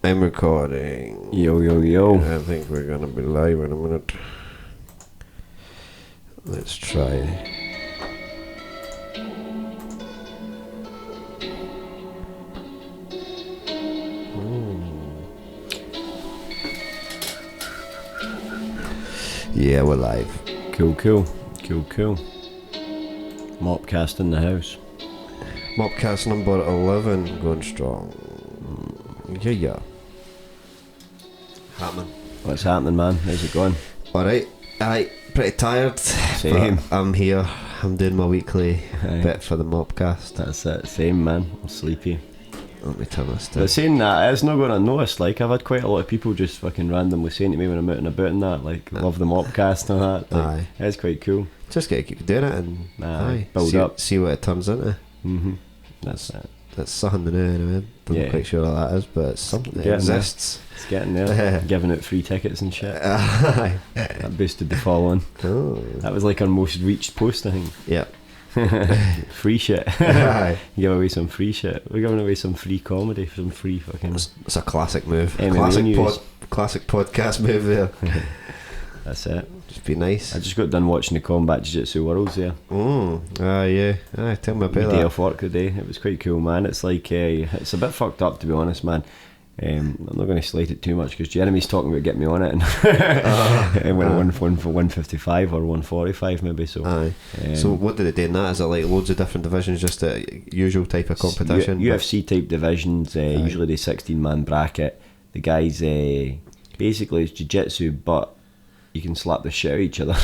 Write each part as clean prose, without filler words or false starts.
I'm recording. Yo. I think we're gonna be live in a minute. Let's try. Yeah, we're live. Cool. Mopcast in the house. Mopcast number 11 going strong. Yeah. Happening. What's happening, man? How's it going? Alright. Aye, pretty tired. Same. But I'm here. I'm doing my weekly Aye. bit for the Mopcast. That's it. Same, man. I'm sleepy. Let me turn this down. But saying that, it's not going unnoticed. Like, I've had quite a lot of people just fucking randomly saying to me when I'm out and about and that, like, love the Mopcast and all that. Like, Aye. It's quite cool. Just gotta keep doing it and Build see, up. see what it turns into. That's it. That's something to do anyway. I'm quite sure what that is, but it's something that exists. It's getting there. Giving out free tickets and shit. Aye. That boosted the following. Oh. That was like our most reached post, I think. Yeah. Free shit. Aye. Give away some free shit. We're giving away some free comedy, some free fucking. It's a classic move. MMA Classic podcast move there. That's it. Just be nice. I just got done watching the Combat Jiu-Jitsu Worlds there. Yeah. Aye, tell me about Day that. off work today. It was quite cool, man. It's like it's a bit fucked up, to be honest, man. I'm not going to slate it too much because Jeremy's talking about getting me on it, and when I won for 155 or 145 maybe. So. Aye. So what did they do in that? Is it like loads of different divisions, just a usual type of competition? UFC type divisions. Usually the 16-man bracket. The guys basically it's jiu-jitsu, but you can slap the shit out of each other.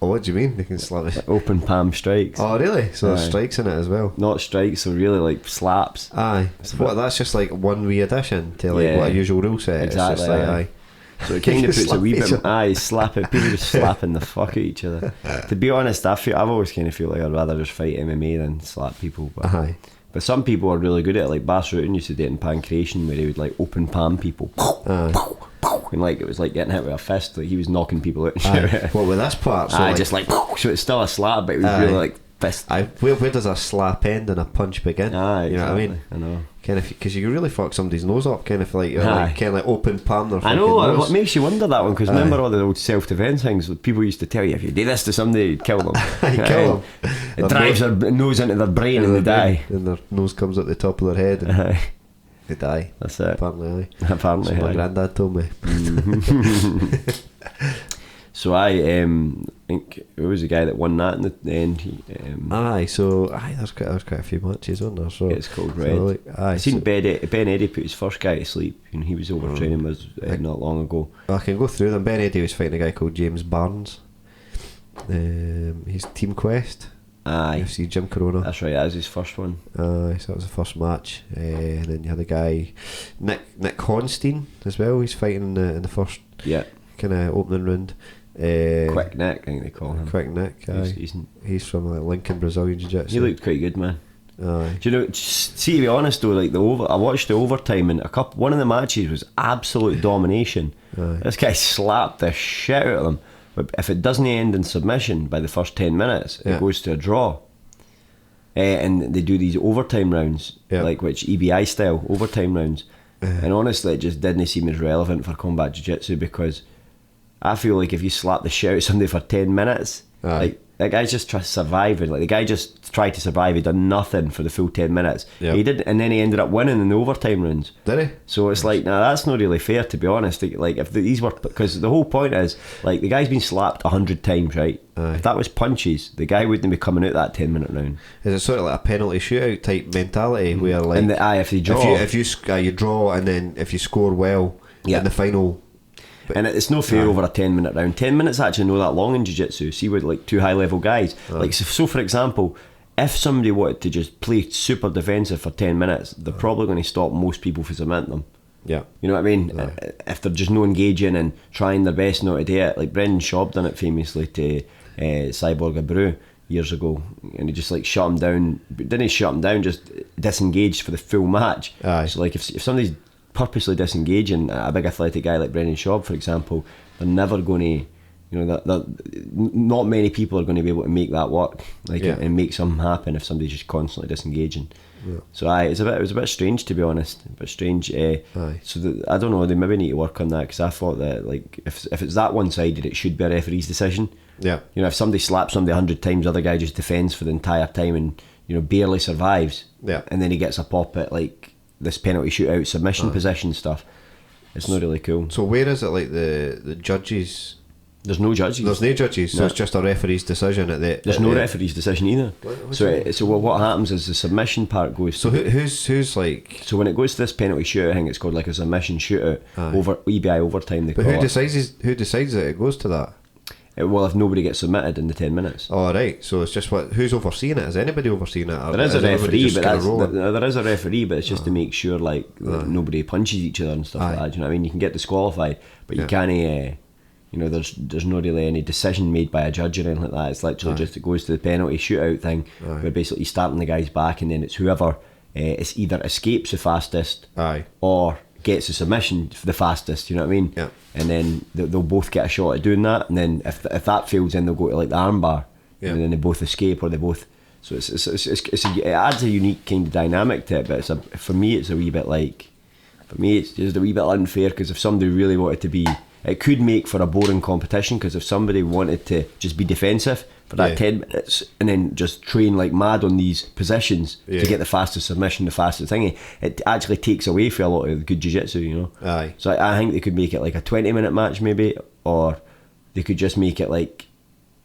Oh, what do you mean? They can slap it? Like open palm strikes. Oh, really? So there's Aye. strikes in it as well? Not strikes, so really like slaps. Aye. What, that's just like one wee addition to like what a usual rule set. Exactly. It's just like, aye. So it kind of puts a wee bit. Slap Slap it. People just slapping the fuck at each other. To be honest, I've always kind of feel like I'd rather just fight MMA than slap people. But, Aye. but some people are really good at it. Like Bas Rutten used to do it in Pancration, where he would like open palm people. Aye. And like it was like getting hit with a fist. Like he was knocking people out. And Aye. shit. What with this part? So Just like so it's still a slap, but it was really like fist. where does a slap end and a punch begin? Aye, you know what I mean? I know. Kind of, because you can really fuck somebody's nose up. Kind of like, kind of like open palm their I fucking know. nose. What makes you wonder that one? Because remember all the old self-defense things. People used to tell you if you do this to somebody, you'd kill them. Kill them. It drives their nose into their brain and they die. And their nose comes at the top of their head and Aye. they die. That's it. Apparently, aye. Apparently, So my aye. granddad told me. So I think it was the guy that won that in the end. There's quite a few matches on there. So It's called so Red. like, I seen Ben Eddy put his first guy to sleep. You know, he was overtraining us not long ago. I can go through them. Ben Eddy was fighting a guy called James Barnes. He's Team Quest. Aye, UFC Jim Corona. that's right. That was his first one. So that was the first match. And then you had a guy Nick Honstein as well. He's fighting in the first Yeah, kind of opening round. Quick Nick, I think they call him. Quick Nick. Aye. He's from like Lincoln, Brazilian Jiu-Jitsu. He looked quite good, man. Aye. Do you know? See, to be honest though, like I watched the overtime and one of the matches was absolute domination. Aye. This guy slapped the shit out of them. But if it doesn't end in submission by the first 10 minutes, it goes to a draw. And they do these overtime rounds, like which EBI style overtime rounds. And honestly, it just didn't seem as relevant for combat jiu-jitsu because I feel like if you slap the shit out of somebody for 10 minutes, like that guy's just trying to survive. Like the guy just tried to survive. He done nothing for the full 10 minutes. Yep. He did, and then he ended up winning in the overtime rounds. Did he? So it's like, nah, that's not really fair, to be honest. Like if these were, because the whole point is, like the guy's been slapped 100 times, right? Aye. If that was punches, the guy wouldn't be coming out that 10-minute round. Is it sort of like a penalty shootout type mentality where like And if they draw, if you draw and then if you score well in the final. and it's no fair over a 10-minute round. 10 minutes actually not that long in jiu-jitsu. See with like two high-level guys. Like so for example, if somebody wanted to just play super defensive for 10 minutes, they're probably going to stop most people from cementing them. Yeah. You know what I mean? If they're just no engaging and trying their best not to do it. Like Brendan Schaub done it famously to Cyborg Abreu years ago, and he just like shut him down. Didn't he shut him down? Just disengaged for the full match. Aye. So like if somebody's purposely disengaging, a big athletic guy like Brendan Schaub, for example, they're never going to, you know, that not many people are going to be able to make that work, like and make something happen if somebody's just constantly disengaging. So it was a bit strange, to be honest. A bit strange. So I don't know. They maybe need to work on that, because I thought that like if it's that one-sided, it should be a referee's decision. Yeah. You know, if somebody slaps somebody 100 times, the other guy just defends for the entire time and barely survives. Yeah. And then he gets a pop at like this penalty shootout submission position stuff. It's not really cool. So where is it like the judges? There's no judges. There's no judges, so it's just a referee's decision at the. There's no referee's decision either. So what happens is the submission part goes. So who's like? So when it goes to this penalty shootout, I think it's called like a submission shootout over EBI overtime. They But call who it. decides that it goes to that? Well, if nobody gets submitted in the 10 minutes. Oh right, so it's just who's overseeing it? Is anybody overseeing it? There is a referee, but there is a referee, but it's just to make sure like that nobody punches each other and stuff like that. Do you know what I mean? You can get disqualified, but you can't. There's not really any decision made by a judge or anything like that. It's literally just it goes to the penalty shootout thing, where basically starting the guy's back, and then it's whoever it's either escapes the fastest or gets a submission the fastest. You know what I mean? Yeah. And then they'll both get a shot at doing that, and then if that fails, then they'll go to like the armbar, and then they both escape, or they both. So it adds a unique kind of dynamic to it. But for me, it's a wee bit like. For me, it's just a wee bit unfair, because if somebody really wanted to be. It could make for a boring competition, because if somebody wanted to just be defensive for that 10 minutes and then just train like mad on these positions to get the fastest submission, the fastest thingy, it actually takes away from a lot of good jiu-jitsu, So I think they could make it like a 20-minute match maybe, or they could just make it like,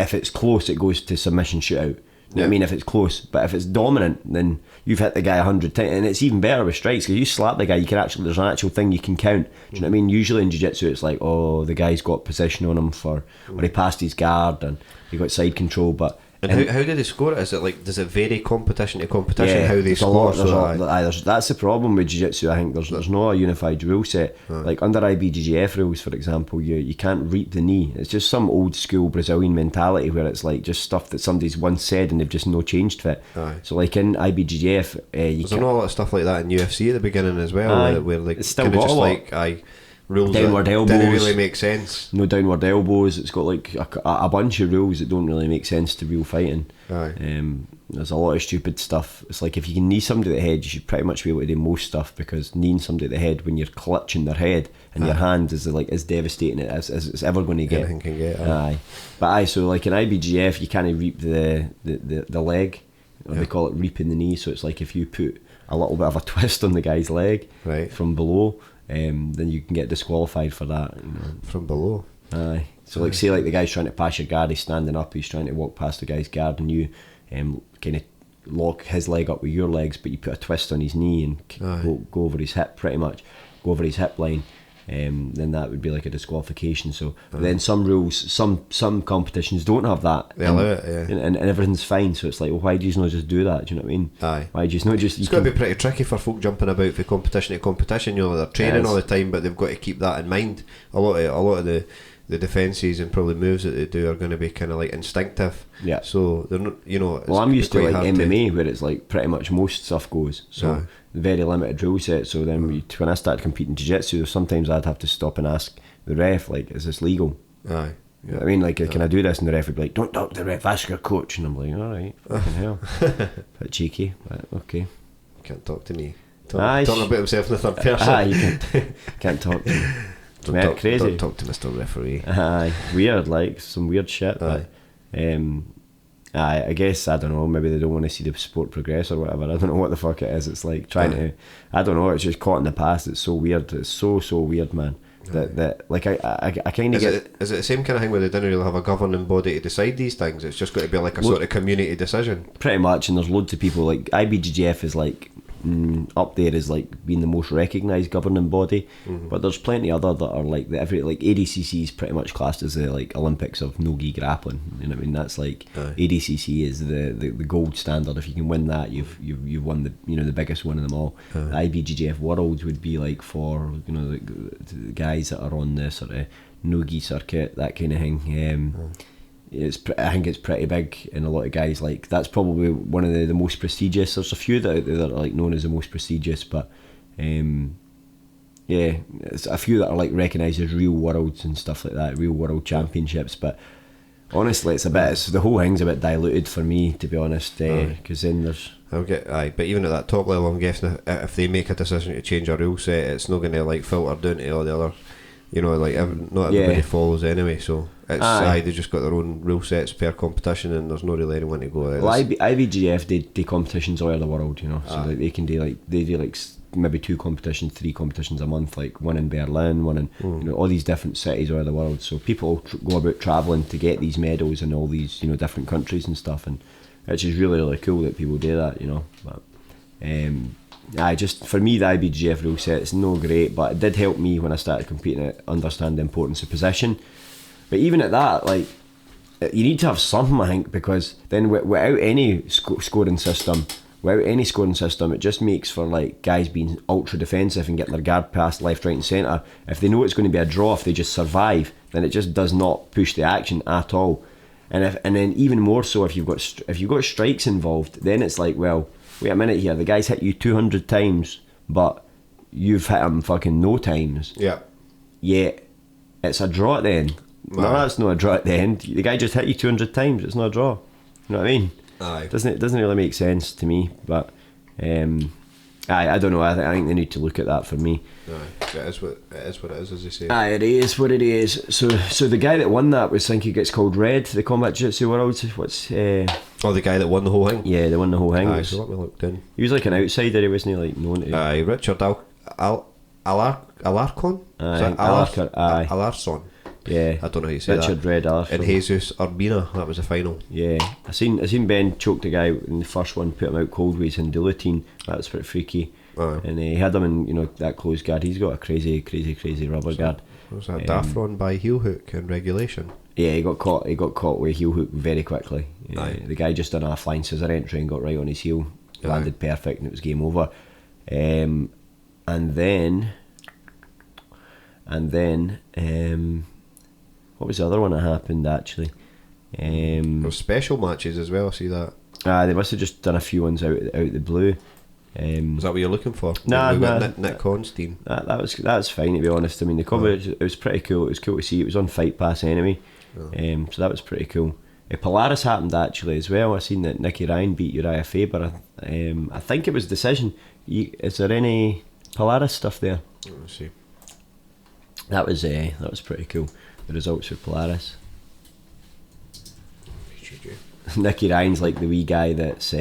if it's close, it goes to submission shootout. You know what I mean? If it's close, but if it's dominant, then you've hit the guy 100 times, and it's even better with strikes, because you slap the guy, you can actually, there's an actual thing you can count. Do you know what I mean? Usually in jiu-jitsu, it's like, oh, the guy's got position on him or he passed his guard and he got side control, but. And how do they score it? Is it like, does it vary competition to competition how they score? That's the problem with jiu-jitsu. I think there's not a unified rule set. Like under IBJJF rules, for example, you can't reap the knee. It's just some old school Brazilian mentality where it's like just stuff that somebody's once said and they've just no changed it. So like in IBJJF, there's not a lot of stuff like that in UFC at the beginning as well, where like it's still got just like rules downward elbows didn't really make sense. No downward elbows. It's got like a bunch of rules that don't really make sense to real fighting. There's a lot of stupid stuff. It's like if you can knee somebody at the head, you should pretty much be able to do most stuff, because kneeing somebody at the head when you're clutching their head and your hand is like as devastating as it's ever going to get. Anything can get. But so like in IBGF, you can't reap the leg. Or they call it reaping the knee. So it's like if you put a little bit of a twist on the guy's leg from below, then you can get disqualified for that. From below. So like say like the guy's trying to pass your guard, he's standing up, he's trying to walk past the guy's guard, and you kind of lock his leg up with your legs, but you put a twist on his knee and go over his hip, pretty much go over his hip line. Then that would be like a disqualification. So then some rules, some competitions don't have that. They allow it, and everything's fine. So it's like, well, why do you not just do that? Do you know what I mean? Why do you not just? It's got to be pretty tricky for folk jumping about from competition to competition. They're training all the time, but they've got to keep that in mind. A lot of the defences and probably moves that they do are going to be kind of like instinctive. So they're not, well, I'm used to like MMA where it's like pretty much most stuff goes. So very limited rule set. So then when I started competing jiu-jitsu, sometimes I'd have to stop and ask the ref, like, is this legal? You know what I mean? Like, can I do this? And the ref would be like, don't talk to the ref, ask your coach. And I'm like, alright, fucking hell. Bit cheeky, but okay. Can't talk to me. Talking about himself in the third person. You can't talk to me. Crazy. Don't talk to Mr. Referee. Weird, like some weird shit. But I guess, I don't know, maybe they don't want to see the sport progress or whatever. I don't know what the fuck it is. It's like trying to, I don't know, it's just caught in the past. It's so weird. It's so weird, man. That like I kind of get. Is it the same kind of thing where they didn't really have a governing body to decide these things? It's just got to be like a sort of community decision. Pretty much, and there's loads of people like IBJJF is like up there as like being the most recognised governing body, but there's plenty other that are like like ADCC is pretty much classed as the like Olympics of no-gi grappling. You know what I mean? That's like ADCC is the gold standard. If you can win that, you've won the biggest one of them all. The IBJJF Worlds would be like for the guys that are on the sort of no-gi circuit, that kind of thing. I think it's pretty big, and a lot of guys like that's probably one of the most prestigious. There's a few that are like known as the most prestigious, but it's a few that are like recognised as real worlds and stuff like that, real world championships. But Honestly, it's the whole thing's a bit diluted for me, to be honest, because then there's... But even at that top level, I'm guessing if they make a decision to change a rule set, it's not going to like filter down to all the other, like not everybody follows anyway, so it's they just got their own rule sets per competition, and there's not really anyone to go there. Well, IBGF do competitions all over the world, so they can do they do maybe 2 competitions, 3 competitions a month, like one in Berlin, one in all these different cities all over the world. So people go about travelling to get these medals in all these different countries and stuff, and which is really, really cool that people do that, But just for me, the IBGF rule set is no great, but it did help me when I started competing to understand the importance of position. But even at that, you need to have something, I think, because then without any scoring system, it just makes for guys being ultra defensive and getting their guard passed left, right, and centre. If they know it's going to be a draw, if they just survive, then it just does not push the action at all. And then even more so if you've got strikes involved, then it's like, well, wait a minute here, the guy's hit you 200 times, but you've hit him fucking no times. Yeah. Yet it's a draw at the end. No, that's not a draw at the end. The guy just hit you 200 times. It's not a draw. You know what I mean? Aye. It doesn't really make sense to me, but I don't know. I think they need to look at that for me. Aye, it is what it is, as they say. Aye, it is what it is. So the guy that won that was, I think he gets called Red, the Combat Jiu-Jitsu Worlds. What's the guy that won the whole thing? Yeah, they won the whole thing. Aye, so let me look down. He was like an outsider, he wasn't known to. Aye, Richard Alarcon. Aye, Alarson. Yeah, I don't know how you say Richard that. Red Alarson. And Jesus Urbina, that was the final. Yeah, I seen Ben choke the guy in the first one, put him out cold with his Indulutine. That was pretty freaky. Aye. And he had him in that closed guard. He's got a crazy rubber guard. Was that daft run by heel hook in regulation? Yeah, he got caught with a heel hook very quickly. The guy just done a flying scissor entry and got right on his heel, landed perfect, and it was game over. And then what was the other one that happened actually? There were special matches as well, I see that. They must have just done a few ones out the blue. Was that what you're looking for? Nah. Nick Constein. That's fine, to be honest. I mean, the cover it was pretty cool. It was cool to see. It was on Fight Pass anyway, so that was pretty cool. Polaris happened actually as well. I seen that Nicky Ryan beat Uriah Faber. I think it was decision. Is there any Polaris stuff there? Let's see. That was pretty cool. The results for Polaris. Nicky Ryan's like the wee guy that's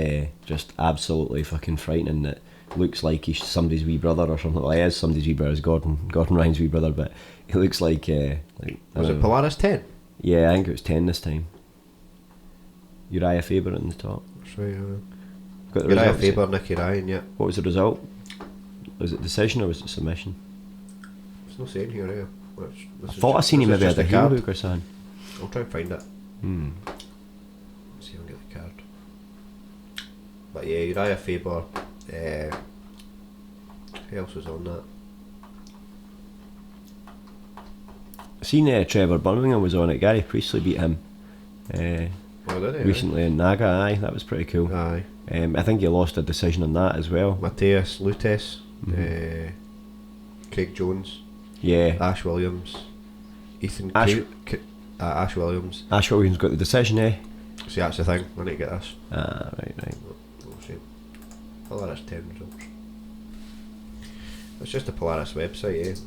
just absolutely fucking frightening, that looks like he's somebody's wee brother or something. Well, he is somebody's wee brother. It's Gordon Ryan's wee brother, but he looks like was it Polaris 10? Yeah, I think it was 10 this time. Uriah Faber on the top. That's right. Got the Uriah results. Faber, Nicky Ryan. Yeah. What was the result? Was it decision or was it submission? It's not saying here. Yeah. I thought I seen him maybe at the heel hook or something. I'll try and find it. See if I can get the card. But yeah, Uriah Faber. Who else was on that? I seen Trevor Birmingham was on it. Gary Priestley beat him recently in Naga. Aye, that was pretty cool. Aye. I think he lost a decision on that as well. Mateus Lutes, Craig Jones. Yeah. Ash Williams. Ethan Ash Williams. Ash Williams got the decision, See, that's the thing. I need to get this. Right. We'll see. Polaris 10 results. It's just the Polaris website,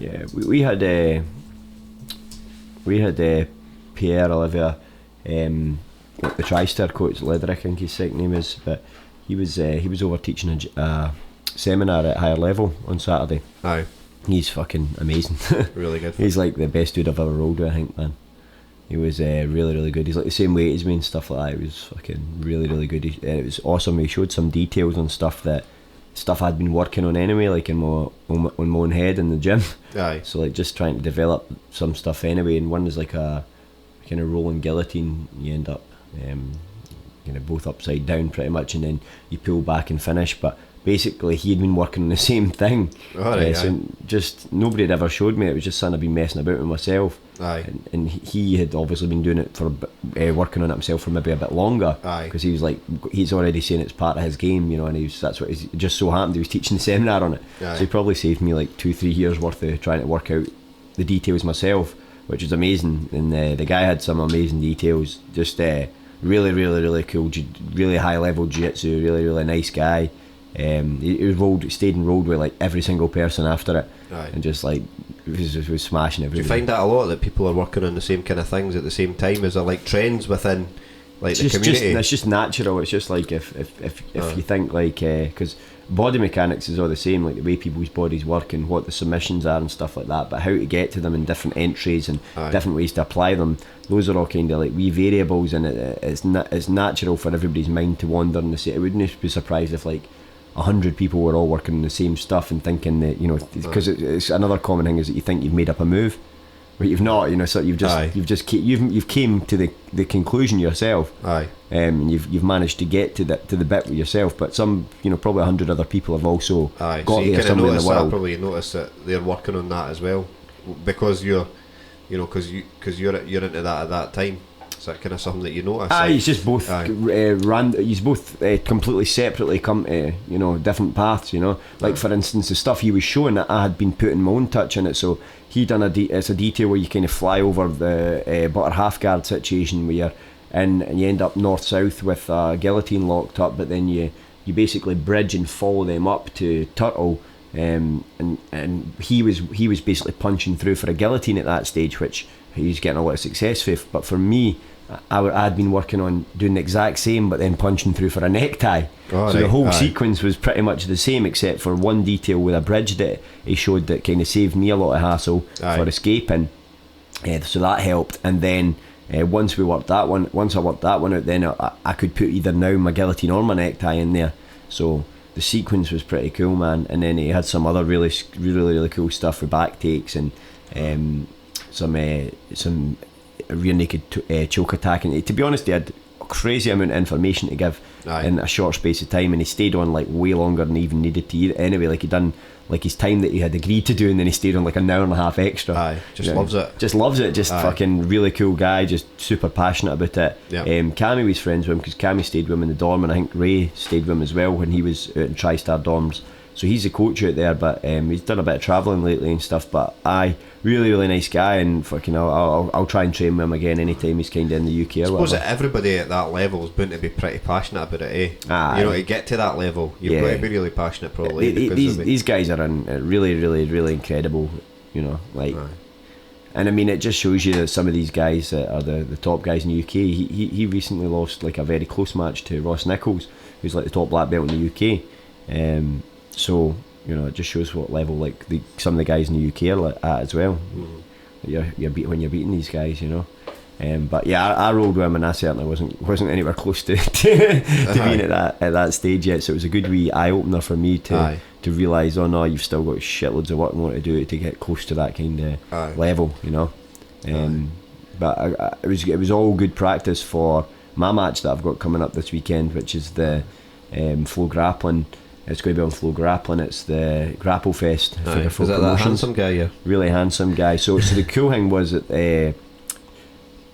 Yeah, we had Pierre Olivier, the TriStar coach, Ledrick, I think his second name is, but he was over teaching a seminar at higher level on Saturday. Aye. He's fucking amazing. Really good. He's like the best dude I've ever rolled with, I think, man. He was really, really good. He's like the same weight as me and stuff like that. He was fucking really, really good. It was awesome. He showed some details on stuff I'd been working on anyway, like in my own head in the gym. Aye. So like just trying to develop some stuff anyway. And one is like a kind of rolling guillotine. You end up both upside down pretty much, and then you pull back and finish. But basically he had been working on the same thing. So just nobody had ever showed me. It was just something I'd been messing about with myself. Aye. And he had obviously been doing it for working on it himself for maybe a bit longer. Aye. Because he was like, he's already saying it's part of his game, and it just so happened he was teaching the seminar on it. Aye. So he probably saved me like 2-3 years worth of trying to work out the details myself. which is amazing. And the guy had some amazing details. Just really, really, really cool. Really high level jiu-jitsu. Really, really nice guy. He stayed and rolled with like every single person after it, and just like was smashing everything. Do you find that a lot, that people are working on the same kind of things at the same time? Is there like trends within like the community? It's just natural. It's just like if you think like, because body mechanics is all the same, like the way people's bodies work and what the submissions are and stuff like that, but how to get to them in different entries and different ways to apply them, those are all kind of like wee variables, and it's natural for everybody's mind to wander in the same. I wouldn't be surprised if like 100 people were all working on the same stuff and thinking that, you know, because it's another common thing is that you think you've made up a move, but you've not, you know. So you've came to the conclusion yourself, and you've managed to get to the bit with yourself. But some, you know, probably 100 other people have also got so there somewhere in the world. Probably notice that they're working on that as well, because you're into that at that time. Is that kind of something that you notice? He's just both he's both completely separately come to, you know, different paths, you know. Like for instance, the stuff he was showing, that I had been putting my own touch in it. So he done it's a detail where you kind of fly over the butter half guard situation where you're in, and you end up north south with a guillotine locked up, but then you basically bridge and follow them up to turtle. And he was basically punching through for a guillotine at that stage, which he was getting a lot of success with. But for me, I'd been working on doing the exact same, but then punching through for a necktie. The whole sequence was pretty much the same, except for one detail with a bridge that he showed that kind of saved me a lot of hassle for escaping. So that helped. And then once I worked that one out, then I could put either now my guillotine or my necktie in there. So the sequence was pretty cool, man. And then he had some other really, really, really cool stuff with back takes and some rear naked choke attack. And to be honest, he had a crazy amount of information to give in a short space of time, and he stayed on like way longer than he even needed to anyway. Like he done like his time that he had agreed to do, and then he stayed on like an hour and a half extra. Loves it. Fucking really cool guy, just super passionate about it. Cammy was friends with him because Cammy stayed with him in the dorm, and I think Ray stayed with him as well when he was out in TriStar dorms. So he's a coach out there, but he's done a bit of travelling lately and stuff. But really, really nice guy, and fucking I'll try and train with him again anytime he's kind of in the UK or whatever. I suppose that everybody at that level is bound to be pretty passionate about it, you know, to get to that level, you've got to be really passionate, probably. These guys are really, really, really incredible, you know, like. And I mean, it just shows you that some of these guys that are the top guys in the UK. He recently lost like a very close match to Ross Nichols, who's like the top black belt in the UK. So, you know, it just shows what level like some of the guys in the UK are at as well. You're when you're beating these guys, you know. But yeah, I rolled with him, and I certainly wasn't anywhere close to being at that stage yet. So it was a good wee eye opener for me to realise, oh no, you've still got shitloads of work more to do to get close to that kind of level, you know. But it was all good practice for my match that I've got coming up this weekend, which is the Flow Grappling. It's going to be on Flow Grappling. It's the Grapple Fest. Is that handsome guy? Yeah, really handsome guy. So the cool thing was that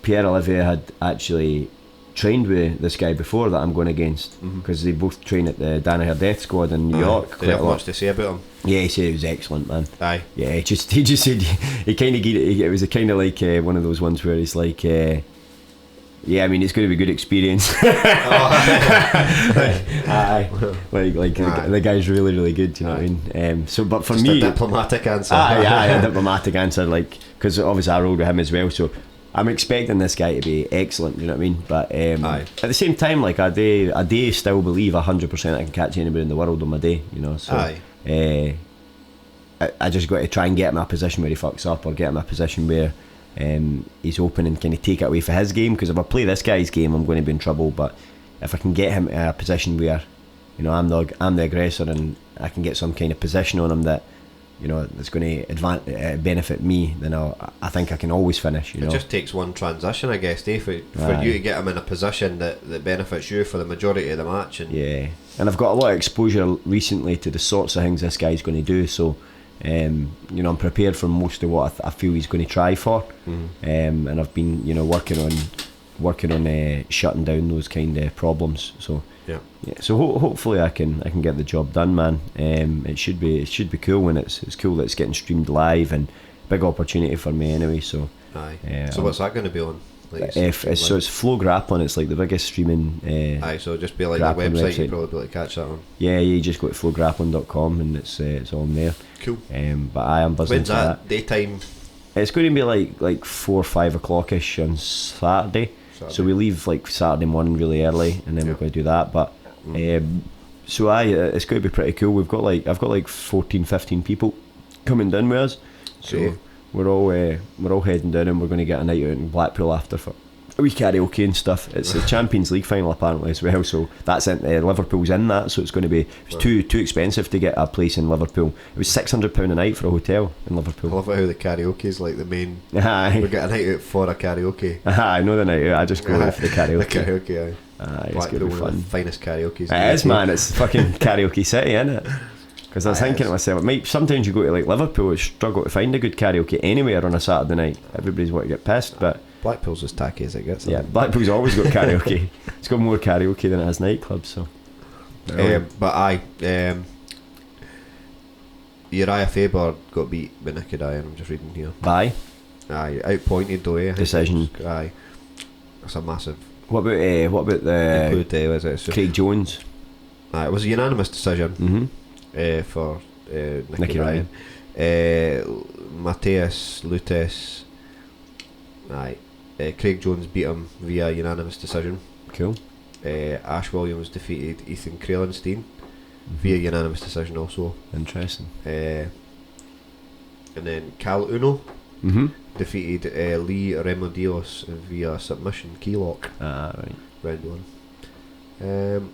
Pierre Olivier had actually trained with this guy before that I'm going against, because they both train at the Danaher Death Squad in New York. Did you have much to say about him? Yeah, he said it was excellent, man. Yeah, he just said he kind of it was a kind of like one of those ones where he's like. Yeah, I mean, it's going to be a good experience. The guy's really, really good. You know what I mean? So, but for just me, a diplomatic answer. A diplomatic answer, like, because obviously I rolled with him as well. So I'm expecting this guy to be excellent. You know what I mean? But at the same time, like I do still believe 100% I can catch anybody in the world on my day. You know, so I just got to try and get him in a position where he fucks up, or get him in a position where. He's open and kind of take it away for his game, because if I play this guy's game I'm going to be in trouble. But if I can get him in a position where, you know, I'm the aggressor, and I can get some kind of position on him that, you know, that's going to benefit me, then I think I can always finish. You know, it just takes one transition, I guess, for you to get him in a position that benefits you for the majority of the match. And I've got a lot of exposure recently to the sorts of things this guy's going to do, so you know, I'm prepared for most of what I feel he's going to try for. And I've been, you know, working on shutting down those kind of problems. So so hopefully I can get the job done, man. It should be cool, and it's cool that it's getting streamed live, and big opportunity for me anyway. So Aye. So what's that going to be on? Like So it's Flow Grappling. It's like the biggest streaming. Aye, so just be like a website. You probably be able to catch that on. Yeah, you just go to flowgrappling.com and it's on there. Cool. But I am buzzing. When's that? Daytime. It's going to be like 4 or 5 o'clock ish on Saturday. So we leave like Saturday morning really early, and then we're going to do that. But so it's going to be pretty cool. I've got like 14, 15 people coming down with us. So. Okay. We're all heading down, and we're going to get a night out in Blackpool after for a wee karaoke and stuff. It's the Champions League final apparently as well, so that's in Liverpool's in that, so it's going to be too expensive to get a place in Liverpool. It was £600 a night for a hotel in Liverpool. I love how the karaoke is like the main. Aye. We get a night out for a karaoke. I know the night out. I just go out for the karaoke. The karaoke, aye. It's going to be fun. One of the finest karaoke's. It is, man. It's fucking karaoke city, isn't it? Because I was thinking to myself, sometimes you go to like Liverpool, it's struggle to find a good karaoke anywhere on a Saturday night. Everybody's want to get pissed, but Blackpool's as tacky as it gets. Yeah, Blackpool's always got karaoke. It's got more karaoke than it has nightclubs. So, but Uriah Faber got beat by Nicky Dyer. I'm just reading here. Aye, outpointed though. Decision. Aye, that's a massive. What about the was it? Craig Jones? It was a unanimous decision. Mm-hmm. For Nicky Ryan. Mateus Lutes. Craig Jones beat him via unanimous decision. Cool. Ash Williams defeated Ethan Kralenstein via unanimous decision also. Interesting. And then Cal Uno defeated Lee Remedios via submission keylock. Right. Round 1.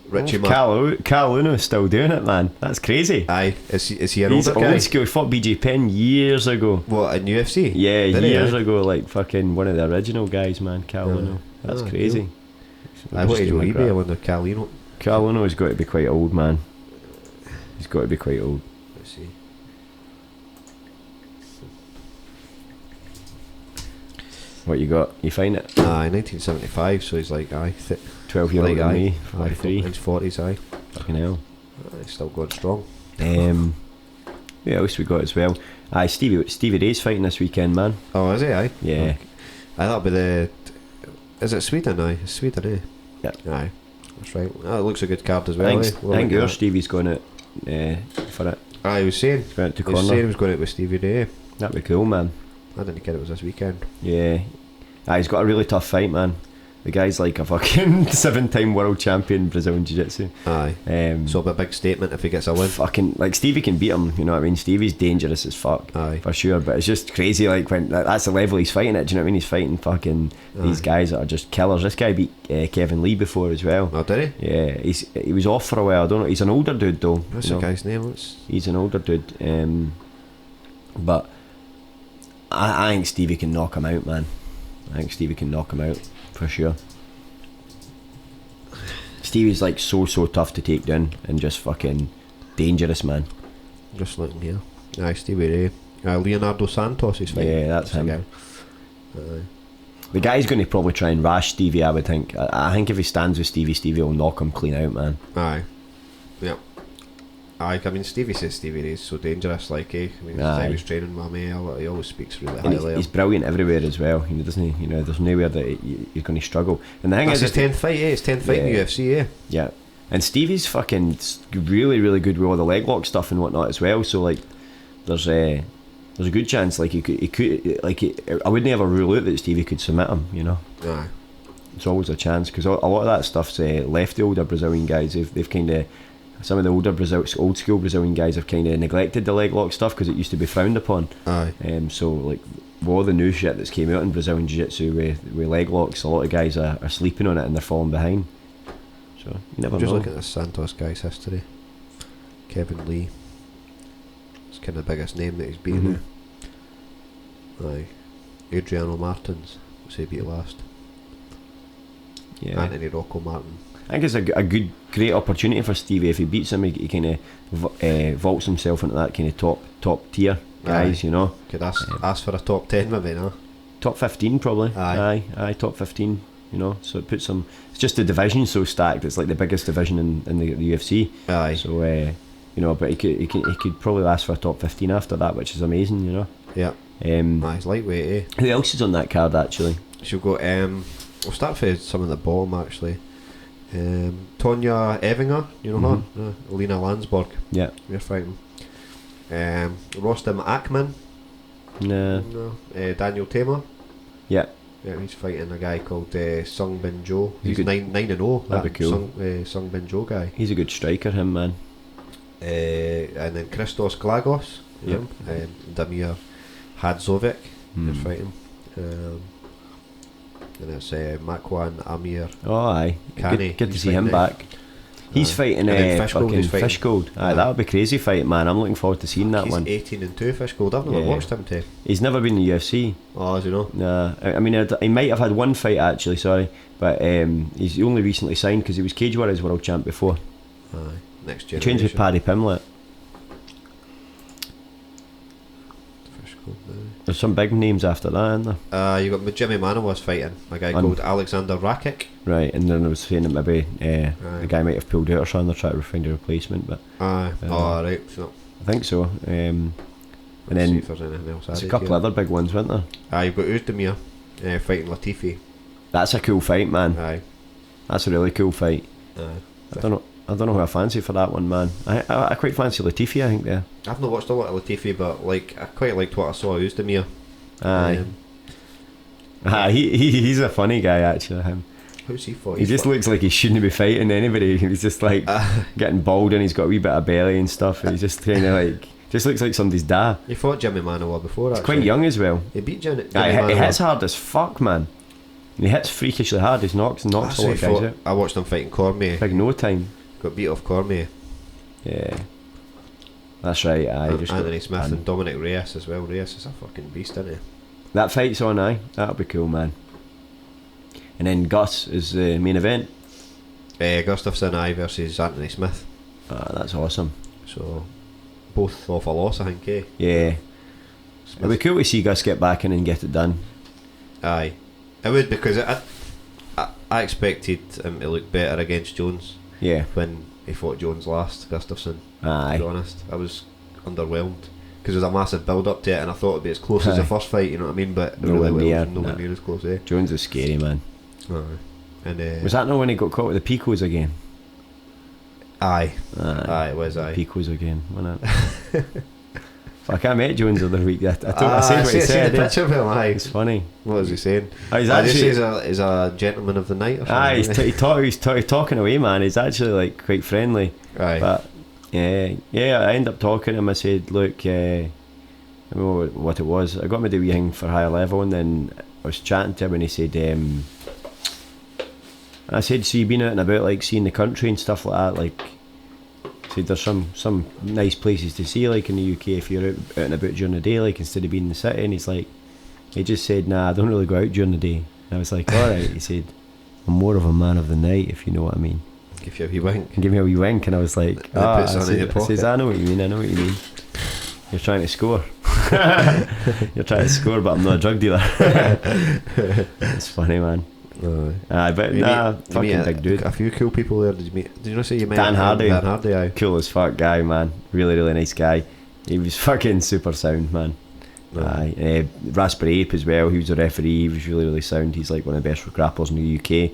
Richie Cal Uno's still doing it, man. That's crazy. Aye, is he an older guy? He's old school. He fought BJ Penn years ago. What, in UFC? Yeah, years ago, like fucking one of the original guys, man. Cal Uno. That's crazy. Cool. What age will he be? I wonder. Cal Uno's got to be quite old, man. He's got to be quite old. Let's see. What you got? You find it? 1975. So he's like 12 year old me, 43. He's 40s, aye. Fucking hell. He's still going strong. Yeah, at least we got as well. Stevie Ray's fighting this weekend, man. Oh, is he? Aye. Yeah. Okay. That'll be the. Is it Sweden? Aye, it's Sweden, eh? Yeah. Aye, that's right. It looks a good card as well. I think your Stevie's going out for it. He was saying. He's going out to corner. He was saying he was going out with Stevie Ray. That'd be cool, man. I didn't get it was this weekend. Yeah. He's got a really tough fight, man. The guy's like a fucking 7-time world champion in Brazilian Jiu-Jitsu. Aye. So it'll be a big statement if he gets a win. Fucking, like, Stevie can beat him, you know what I mean? Stevie's dangerous as fuck. Aye. For sure, but it's just crazy, like, when that's the level he's fighting at, do you know what I mean? He's fighting fucking these guys that are just killers. This guy beat Kevin Lee before as well. Oh, did he? Yeah, he was off for a while, I don't know. He's an older dude, though. What's the guy's name? He's an older dude. But I think Stevie can knock him out, man. I think Stevie can knock him out, for sure. Stevie's like so tough to take down and just fucking dangerous, man. Just looking here. Aye, Stevie Ray. Leonardo Santos is fighting. Yeah, that's him. The guy's going to probably try and rash Stevie, I would think. I think if he stands with Stevie will knock him clean out, man. Aye. Yeah. I mean, Stevie says Stevie Ray's so dangerous, like, I mean, he was training with me, he always speaks really highly. He's brilliant everywhere as well, doesn't he? You know, there's nowhere that you're going to struggle. And the thing is, his 10th fight, his 10th fight in the UFC, Yeah. And Stevie's fucking really, really good with all the leg lock stuff and whatnot as well. So like, there's a good chance, like he could, I would never rule out that Stevie could submit him. You know. Aye. It's always a chance because a lot of that stuff's left the older Brazilian guys. They've kind of. Some of the old school Brazilian guys have kind of neglected the leg lock stuff because it used to be frowned upon. Aye. So like, with all the new shit that's came out in Brazilian Jiu-Jitsu with leg locks, a lot of guys are sleeping on it and they're falling behind. So you never know. Just look at the Santos guy's history. Kevin Lee. It's kind of the biggest name that he's beaten. Aye. Adriano Martins. What's he beat last? Yeah. Anthony Rocco Martin. I think it's a great opportunity for Stevie. If he beats him, he kind of vaults himself into that kind of top tier guys. You know, could ask for a top 10 maybe, no? Top 15 probably. Aye, top 15. You know, so it puts him. It's just the division's so stacked. It's like the biggest division in the UFC. Aye. So you know, but he could probably ask for a top 15 after that, which is amazing. You know. Yeah. He's lightweight, eh? Who else is on that card actually? She'll go. We'll start with some of the bottom actually. Tonya Evinger, you know her? Alina Landsberg. Yeah. We're fighting. Rostam Akman. No. Daniel Tamer. Yeah. Yeah, he's fighting a guy called Sung Bin Jo. He's good. 9-0. That'd be cool. Sung Bin Jo guy. He's a good striker, him, man. And then Christos Glagos. Yep. Damir Hadzovic. They're fighting. And it's Makwan Amir. Oh, aye. Kani. Good to see him back. He's fighting Fishgold. Aye, that would be crazy fight, man. I'm looking forward to seeing that one. He's 18-2 Fishgold. I've never watched him too. He's never been in the UFC. Oh, do you know? Nah. I mean, he might have had one fight actually, sorry. But he's only recently signed because he was Cage Warriors World Champ before. Aye. Next He generation. changed with Paddy Pimblett. There's some big names after that, isn't there? You got Jimmy Manowas fighting a guy called Alexander Rakic. Right, and then I was saying that maybe the guy might have pulled out or something. They're trying to find a replacement, but right. So I think so. And then see if there's anything else there's a couple other big ones, weren't there? You've got Uzdemir fighting Latifi. That's a cool fight, man. Aye. That's a really cool fight. I don't know who I fancy for that one, man. I quite fancy Latifi, I think, there. I've not watched a lot of Latifi, but like I quite liked what I saw of Uzdemir. Aye. He's a funny guy, actually, him. Who's he for? He just looks like he shouldn't be fighting anybody. He's just like getting bald and he's got a wee bit of belly and stuff. And he's just kind of like, just looks like somebody's dad. He fought Jimmy Manoa before, He's quite young as well. He beat Jimmy He Manoa. hits hard as fuck, man. And he hits freakishly hard. He knocks a lot of guys out. I watched him fighting Cormier. Like no time. Got beat off Cormier. Yeah. That's right, Anthony Smith and Dominic Reyes as well. Reyes is a fucking beast, isn't he? That fight's on, aye. That'll be cool, man. And then Gus is the main event. Gustafsson versus Anthony Smith. That's awesome. So, both off a loss, I think, eh? Yeah. Smith. It'd be cool to see Gus get back in and get it done. Aye. It would, because I expected him to look better against Jones. Yeah. When he fought Jones last, Gustafsson. Aye. To be honest, I was underwhelmed because there was a massive build up to it, and I thought it'd be as close as the first fight. You know what I mean? But it nowhere near as close. Eh? Jones is scary, man. Aye. And was that not when he got caught with the Picos again? Aye, it was. Aye, Picos again, wasn't it? Fuck, I met Jones the other week. I said what he I said. see a picture of him. Aye, it's funny. What was he saying? He's actually he's a gentleman of the night. Or aye, he's talking away, man. He's actually like quite friendly. Aye, but yeah. I ended up talking to him. I said, look, I don't know what it was. I got me the wee thing for higher level, and then I was chatting to him, and he said, I said, so you been out and about, like seeing the country and stuff like that, like. Said there's some nice places to see, like in the UK, if you're out and about during the day, like instead of being in the city. And he just said, nah, I don't really go out during the day. And I was like, alright. He said, I'm more of a man of the night, if you know what I mean. Give you a wee wink. And give me a wee wink, and I was like, I says, I know what you mean. You're trying to score. You're trying to score, but I'm not a drug dealer. It's funny, man. Fucking big dude. A few cool people there. Did you not say you met Dan Hardy? Dan Hardy, aye. Cool as fuck guy, man. Really, really nice guy. He was fucking super sound, man. Aye. Raspberry Ape as well. He was a referee. He was really, really sound. He's like one of the best grapplers in the UK.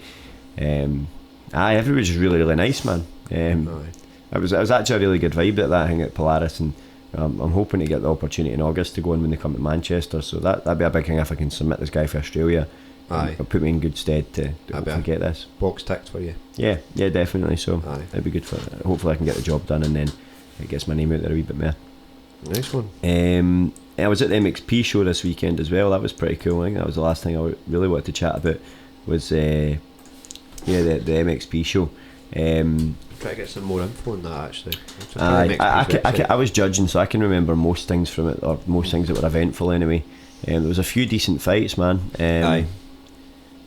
Everybody was really, really nice, man. It was actually a really good vibe at that thing at Polaris, and I'm hoping to get the opportunity in August to go in when they come to Manchester. So that'd be a big thing if I can submit this guy for Australia. Aye. It'll put me in good stead to hopefully get this. Box ticked for you. Yeah, definitely. So it'd be good for. Hopefully I can get the job done, and then it gets my name out there a wee bit more. Nice one. I was at the MXP show this weekend as well. That was pretty cool. I think that was the last thing I really wanted to chat about. Was the MXP show. Try to get some more info on that actually. I was judging, so I can remember most things from it, or most things that were eventful anyway. There was a few decent fights, man.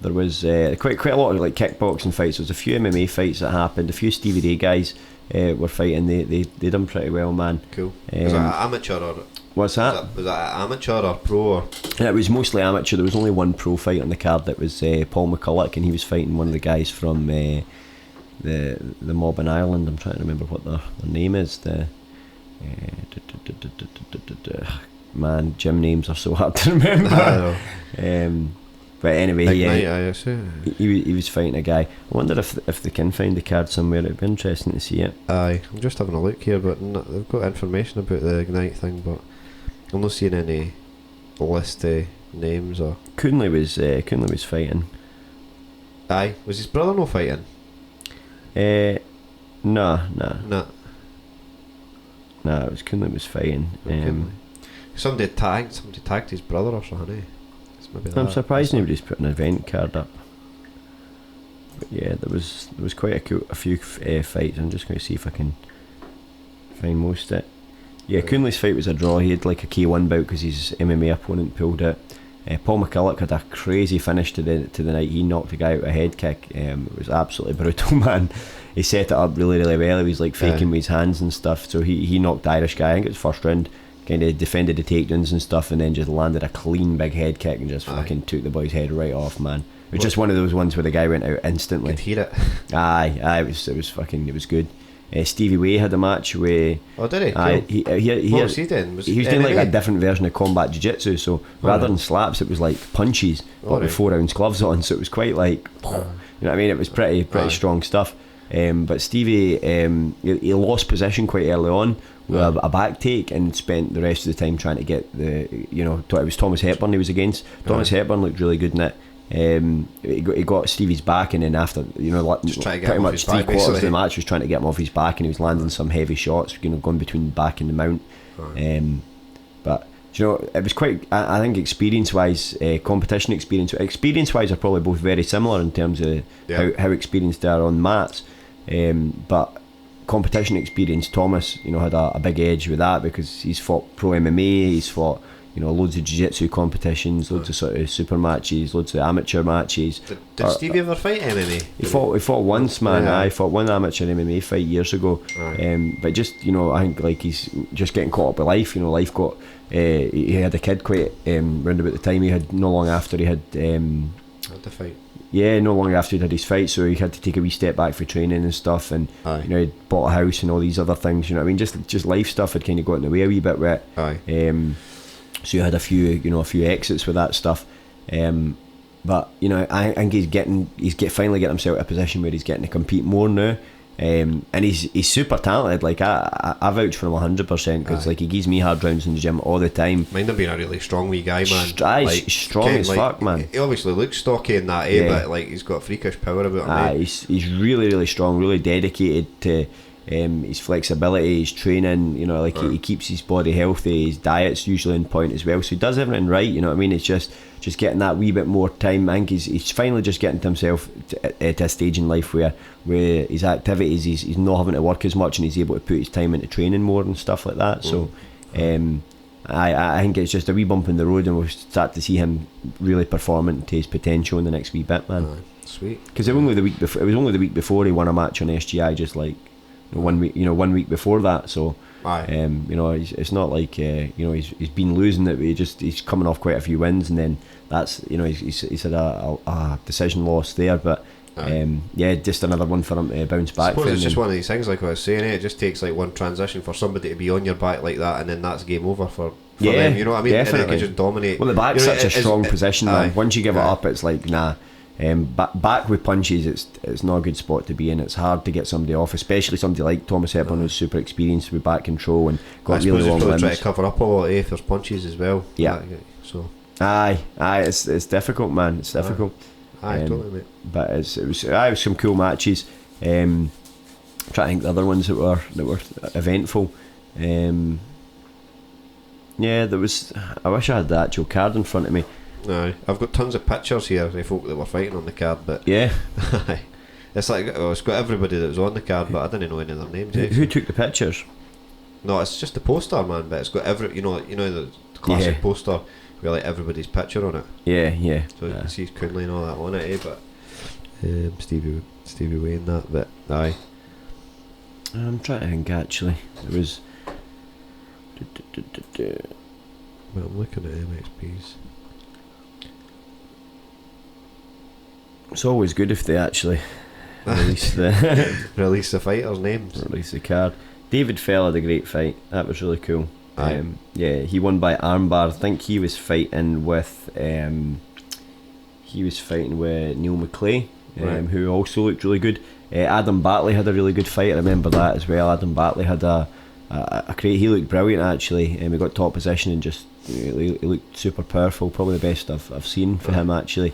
There was quite a lot of like kickboxing fights. There was a few MMA fights that happened. A few Stevie Ray guys were fighting. They done pretty well, man. Cool. Was that amateur or? What's that? Was that amateur or pro? Or? Yeah, it was mostly amateur. There was only one pro fight on the card. That was Paul McCulloch, and he was fighting one of the guys from the mob in Ireland. I'm trying to remember what their name is. man, gym names are so hard to remember. But anyway, he was fighting a guy. I wonder if they can find the card somewhere. It'd be interesting to see it. Aye, I'm just having a look here, but they've got information about the Ignite thing, but I'm not seeing any list of names or. Coonley was fighting. Aye, was his brother not fighting? Nah. Nah, it was Coonley was fighting. Somebody tagged his brother or something. I'm surprised nobody's put an event card up. But yeah, there was quite a few fights. I'm just going to see if I can find most of it. Yeah, right. Coonley's fight was a draw. He had like a K1 bout because his MMA opponent pulled it. Paul McCulloch had a crazy finish to the night. He knocked a guy out with a head kick. It was absolutely brutal, man. He set it up really, really well. He was like faking with his hands and stuff. So he knocked the Irish guy. I think it was first round. Kind of defended the takedowns and stuff, and then just landed a clean big head kick and just fucking took the boy's head right off, man. It was just one of those ones where the guy went out instantly. Could hear it. Aye, it was good. Stevie Way had a match where. Oh, did he? Aye, cool. he was doing like a different version of combat jiu-jitsu. So rather than slaps, it was like punches, but with 4 ounce gloves on. So it was quite like, you know what I mean? It was pretty strong stuff. But Stevie, he lost position quite early on with a back take and spent the rest of the time trying to get it was Thomas Hepburn he was against. Thomas Hepburn looked really good in it. He got Stevie's back, and then after pretty much 3/4 of the match was trying to get him off his back, and he was landing some heavy shots, going between the back and the mount. But it was quite. I think experience-wise, competition experience-wise are probably both very similar in terms of how experienced they are on mats. But competition experience, Thomas, had a big edge with that because he's fought pro MMA, he's fought loads of jiu-jitsu competitions, loads of sort of super matches, loads of amateur matches. Did Stevie ever fight MMA? He fought once, man. I fought one amateur MMA fight years ago. But just I think like he's just getting caught up with life. Life got. He had a kid quite round about the time he had. No long after he had. Had the fight. Yeah, no long after he had his fight, so he had to take a wee step back for training and stuff, and he'd bought a house and all these other things. You know what I mean? Just life stuff had kind of got in the way a wee bit with it. So you had a few exits with that stuff, but I think he's finally getting himself in a position where he's getting to compete more now, and he's super talented. Like I vouch for him 100% because like he gives me hard rounds in the gym all the time. Mind him being a really strong wee guy, man. He's strong as fuck, man. He obviously looks stocky in that, but like he's got freakish power about him. He's really, really strong, really dedicated to. His flexibility, his training, he keeps his body healthy, his diet's usually on point as well, so he does everything right, you know what I mean? It's just getting that wee bit more time. I think he's finally just getting to himself at a stage in life where his activities, he's not having to work as much and he's able to put his time into training more and stuff like that. So I think it's just a wee bump in the road, and we'll start to see him really performing to his potential in the next wee bit, man. Sweet. Because it was only the week before he won a match on SGI, just like 1 week before that, so it's not like he's been losing it, but he's coming off quite a few wins, and then that's he's had a decision loss there, but just another one for him to bounce back. I suppose it's just one of these things, like I was saying, it just takes like one transition for somebody to be on your back like that, and then that's game over for them, you know what I mean? Definitely. And they can just dominate. Well, the back's such a strong position, man. Once you give it up, it's like nah. Back with punches, it's not a good spot to be in. It's hard to get somebody off, especially somebody like Thomas Hepburn who's super experienced with back control and got really long limbs. Try to cover up a lot if there's punches as well. Yeah. So. It's difficult, man. It's difficult. Totally, mate. But it was some cool matches. Trying to think the other ones that were eventful. There was. I wish I had the actual card in front of me. I've got tons of pictures here of folk that were fighting on the card, but it's like it's got everybody that was on the card, but I didn't know any of their names. Who took the pictures? No, it's just the poster, man. But it's got the classic poster with like everybody's picture on it. Yeah. So you can see Coonley and all that on it, but Stevie Way and that. But I'm trying to think. Actually, there was. Well, I'm looking at MXP's. It's always good if they actually release the release the fighters' names. Release the card. David Fell had a great fight. That was really cool. He won by armbar. I think he was fighting with Neil McClay, who also looked really good. Adam Batley had a really good fight. I remember that as well. Adam Batley had a great. He looked brilliant actually. He got top position and just he looked super powerful. Probably the best I've seen for him actually.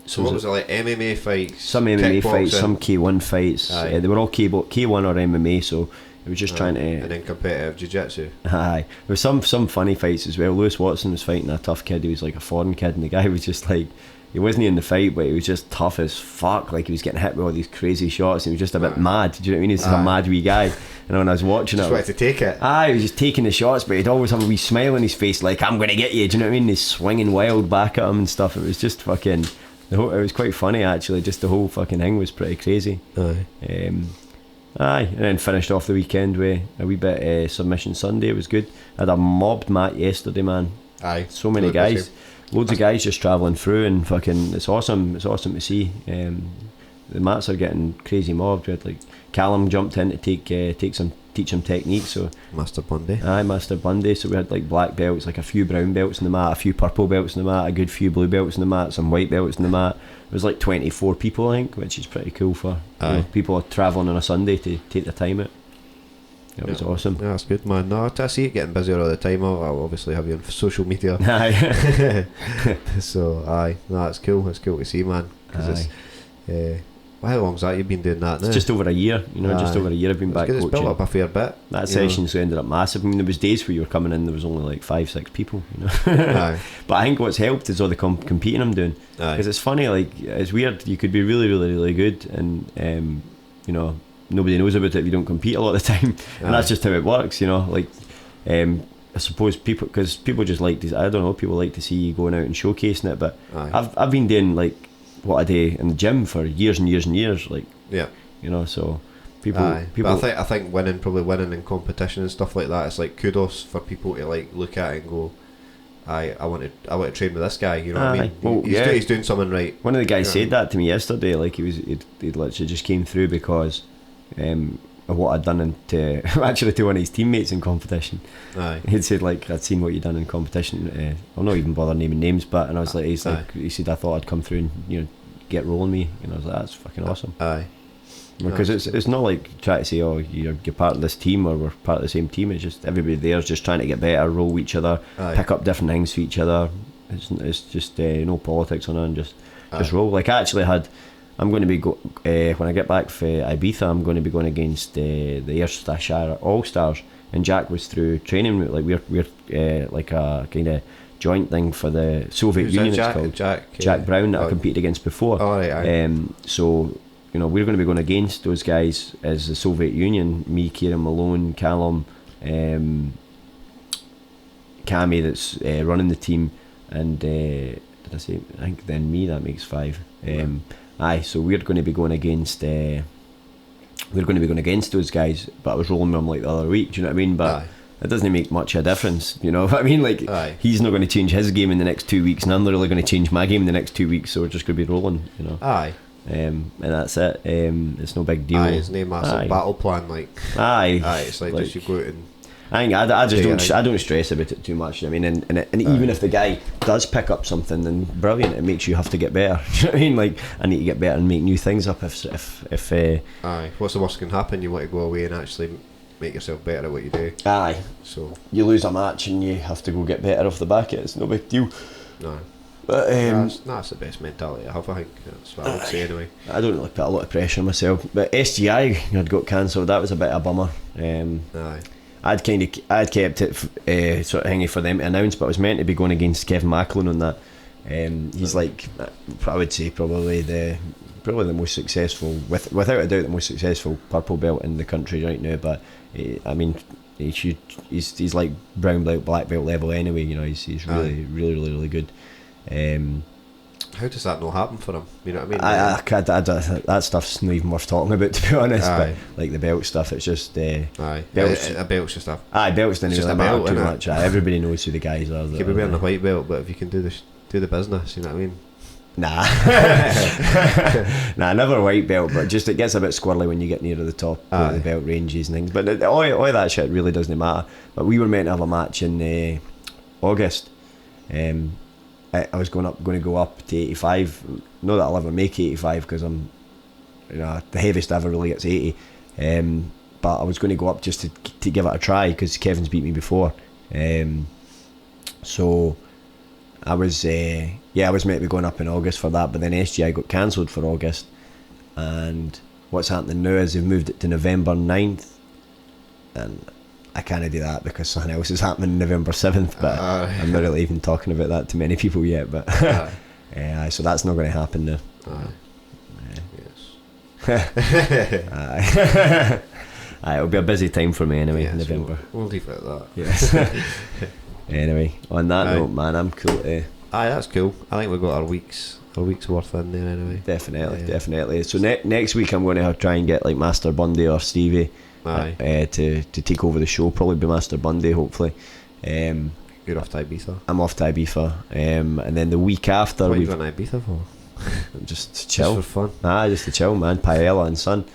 So what was it like? MMA fights? Some MMA fights, some K1 fights. They were all K1 or MMA. So it was just trying to. And then competitive jiu-jitsu. Aye, there was some funny fights as well. Lewis Watson was fighting a tough kid. He was like a foreign kid, and the guy was just like. He wasn't in the fight, but he was just tough as fuck. Like he was getting hit with all these crazy shots. And he was just a bit mad. Do you know what I mean? He's just a mad wee guy. And when I was watching just wanted to take it. He was just taking the shots, but he'd always have a wee smile on his face, like I'm gonna get you. Do you know what I mean? He's swinging wild back at him and stuff. It was just fucking. It was quite funny actually. Just the whole fucking thing was pretty crazy. And then finished off the weekend with a wee bit Submission Sunday. It was good. I had a mobbed mat yesterday, man. So many guys. Loads of guys just travelling through and fucking it's awesome to see. The mats are getting crazy mobbed. We had like Callum jumped in to teach some techniques. So Master Bundy. Master Bundy. So we had like black belts, like a few brown belts in the mat, a few purple belts in the mat, a good few blue belts in the mat, some white belts in the mat. It was like 24 people I think, which is pretty cool for people travelling on a Sunday to take the time out. It was awesome. Yeah, that's good, man. No, I see it getting busier all the time. I'll obviously have you on social media. So, no, it's cool. It's cool to see, man. Because how long's that you've been doing that now? It's just over a year, just over a year I've been back coaching. It's built up a fair bit. That session's ended up massive. I mean, there was days where you were coming in, there was only like 5-6 people, But I think what's helped is all the competing I'm doing. Because it's funny, like, it's weird. You could be really, really, really good and, nobody knows about it if you don't compete a lot of the time, and that's just how it works, like I suppose people just like to, I don't know, people like to see you going out and showcasing it, but I've been doing like what I do in the gym for years and years and years, like so people but I think winning in competition and stuff like that, it's like kudos for people to like look at it and go, I want to train with this guy, you know what I mean? Well, he's doing something right. One of the guys said that to me yesterday, like he literally just came through because of what I'd done actually to one of his teammates in competition. He'd said like I'd seen what you'd done in competition. I'll not even bother naming names, and I was like, he said I thought I'd come through and get rolling me, and I was like, that's fucking awesome. Because it's not like try to say you're part of this team or we're part of the same team. It's just everybody there's just trying to get better, roll with each other, pick up different things for each other. It's just no politics on it, and just roll. Like I actually had. I'm going to be when I get back for Ibiza. I'm going to be going against the Ayrshire All Stars, and Jack was through training. Like we're like a kind of joint thing for the Soviet Union. Jack, it's called Jack Brown that I competed against before. So we're going to be going against those guys as the Soviet Union. Me, Kieran Malone, Callum, Cammy that's running the team, and did I say? I think then me, that makes 5. So we're going to be going against those guys, but I was rolling with them like the other week, do you know what I mean? But it doesn't make much of a difference, you know what I mean? Like he's not going to change his game in the next 2 weeks, and I'm not really going to change my game in the next 2 weeks, so we're just going to be rolling, you know. And that's it. It's no big deal. It's no massive battle plan, like. It's like just you go out and. I don't stress about it too much. I mean, and even if the guy does pick up something, then brilliant. It makes you have to get better. Do you know what I mean? Like I need to get better and make new things up. If what's the worst can happen? You want to go away and actually make yourself better at what you do. So you lose a match and you have to go get better off the back of it. It's no big deal. No. But that's the best mentality I have. I think that's what I would say anyway. I don't really put a lot of pressure on myself. But SGI had got cancelled. That was a bit of a bummer. I'd kept it sort of hanging for them to announce, but I was meant to be going against Kevin Macklin on that. He's like, I would say probably the most successful, without a doubt, the most successful purple belt in the country right now. But I mean, he's like brown belt, black belt level anyway. You know, he's really, really, really, really good. How does that not happen for him? You know what I mean? That stuff's not even worth talking about, to be honest. But like the belt stuff, it's just belts. A belt's just a belts didn't really matter too much. Everybody knows who the guys are. You could be wearing the white belt, but if you can do the business, you know what I mean? Nah. Nah, never a white belt, but just it gets a bit squirrely when you get near the top of the belt ranges and things. But all that shit really doesn't matter. But we were meant to have a match in August. I was going to go up to 85. Not that I'll ever make 85 because I'm, the heaviest I ever really gets 80. But I was going to go up just to give it a try because Kevin's beat me before. So I was meant to be going up in August for that, but then SGI got cancelled for August, and what's happening now is they've moved it to November 9th, and I can't do that because something else is happening November 7th, but I'm not really even talking about that to many people yet, but so that's not going to happen now. Yes. It'll be a busy time for me anyway in November. We'll leave it at that. Yes. Anyway, on that note, man, I'm cool. That's cool. I think we've got our week's worth in there anyway. Definitely. So next week I'm going to try and get like Master Bundy or Stevie to take over the show. Probably be Master Bundy, hopefully. You're off to Ibiza. I'm off to Ibiza, and then the week after. What are you going to Ibiza for? Just to chill. Just for fun. Just to chill, man. Paella and sun.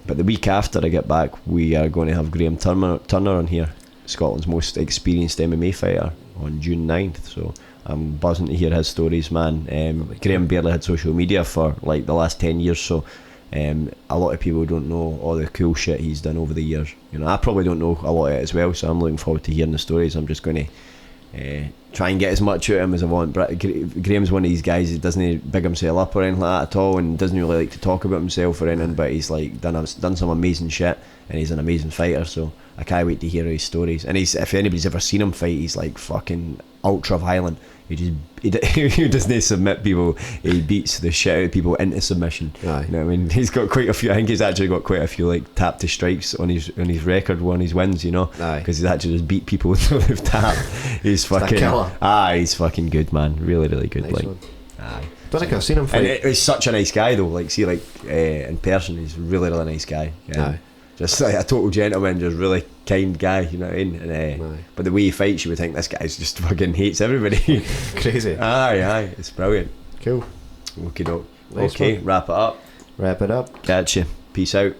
But the week after I get back, we are going to have Graham Turner on here, Scotland's most experienced MMA fighter, on June 9th. So I'm buzzing to hear his stories, man. Graham barely had social media for like the last 10 years, so a lot of people don't know all the cool shit he's done over the years. I probably don't know a lot of it as well, so I'm looking forward to hearing the stories. I'm just going to try and get as much out of him as I want. Graham's one of these guys that doesn't big himself up or anything like that at all, and doesn't really like to talk about himself or anything, but he's like done some amazing shit, and he's an amazing fighter, so I can't wait to hear his stories. And if anybody's ever seen him fight, he's like fucking ultra violent. He doesn't submit people, he beats the shit out of people into submission. Aye. You know what I mean? He's got quite a few. I think he's actually got quite a few like tap to strikes on his record, on his wins, because he's actually just beat people with tap. He's fucking killer. He's fucking good, man. Really, really good. Nice like one. Aye. Don't think I've seen him fight. And he's such a nice guy though. Like see, like in person, he's a really, really nice guy. Aye. Just like a total gentleman, just really kind guy, you know what I mean? And, but the way he fights, you would think this guy's just fucking hates everybody. Crazy. Aye, it's brilliant. Cool. Okie doke. Nice Okay, one. wrap it up. Wrap it up. Catch you. Peace out.